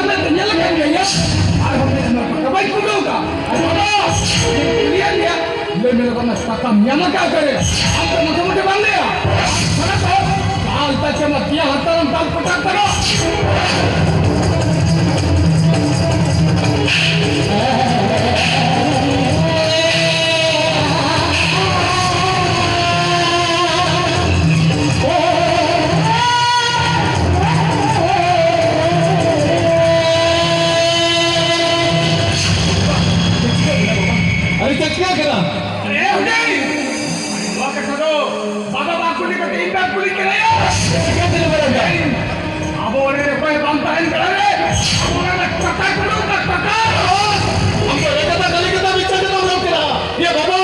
mana ternyalakan dia ya. Alhamdulillah kabar kudo ka. Ayo. Lihat dia. Dia melakukan stakam nyamaka करे. Apa motor-motor bande ya? Mana tahu? Al tacama dia hataran tal petak karo. क्या करा? अरे उदय! वाह करो! बाबा बापू ने कहा तीन बार police के लिए क्या तेरे बराबर? अब वो ने कोई बनता है निकला रे! अब वो ने पता करो पता! हमको ये कथा गली कथा बिचारे तो लोग करा ये बाबा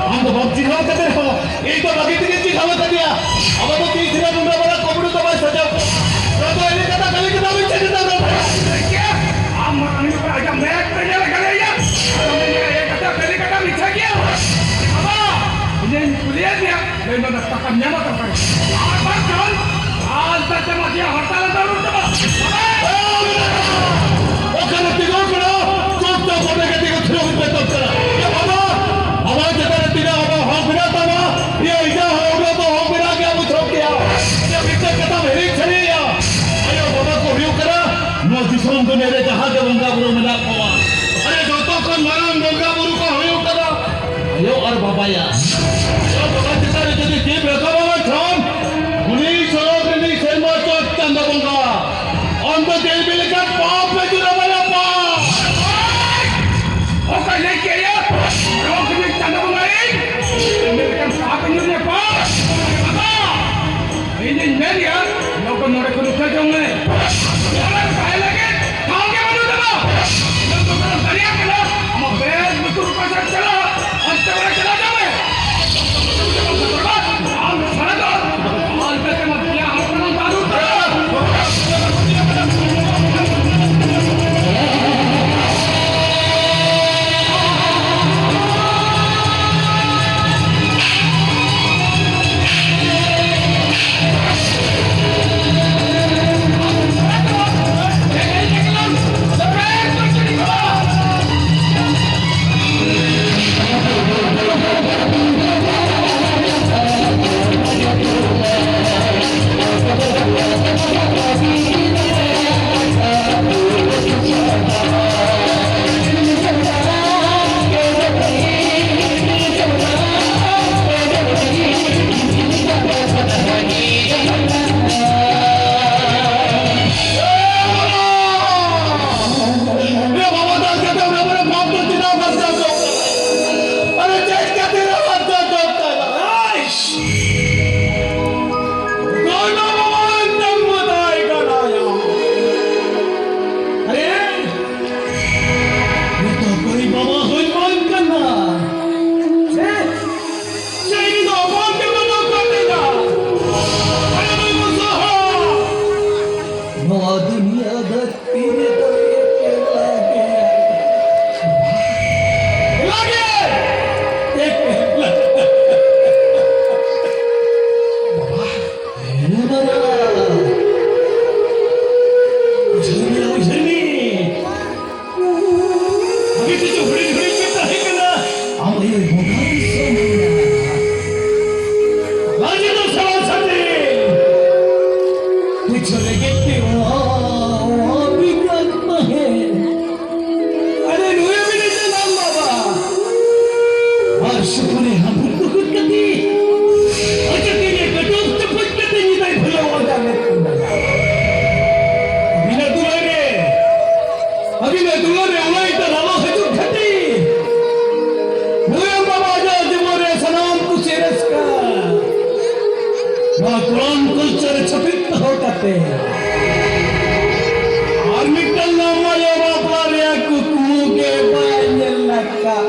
हम तो बहुत चिढ़ा करते हो ये तो बाकी तीन चीज हमें कर दिया अब तो तीसरा मुंडा वाला कोबड़ू तो बस सजा तो ये कथा गली कथा बिचारे तो लोग क्या? हम मरने पर आजा मैं तेरे लगा ले यार! ये कथा पहले कथा बिछा गया! बाबा! ini kuliah dia dan mendapatkan nyawa terbaik. Apa kan? Anta cuma dia harta terus coba. वो करने तिगो करो चुप तो बोले के तिगो थ्रो पे तो करा ये बाबा आवाज देता है तिना बाबा हो बिना तमा ये इजा होगा तो हो बिना क्या मुझो किया ये बिचार कथा मेरी छरी या अयो बाबा को रियो करा मोदी सोम तो मेरे जहां के बंगा बुरो मिला पवा अरे जो तो को नाम बंगा बुरो को रियो करा अयो और बाबा या अयो बाबा जितना यदि जीव रखा बाबा छान गुनी सरोग नहीं सेमा चोट चंदा बंगा on the day will get pop with the pop. Okay, let's get it. Don't give me time to wait. Ini kan apa ni dia pak? Apa? Ini ni ya. Lo kan nak kena kerja ni. Jangan kaya lagi. Kau ke mana tu? Lo tu kan tadi apa lah? Mak bel betul pasal cela. Anta mana cela jawa? Am sana tu. Al betul mak dia apa nak tahu tu? Army kan nama yang apa dia kuku ke banyak laka.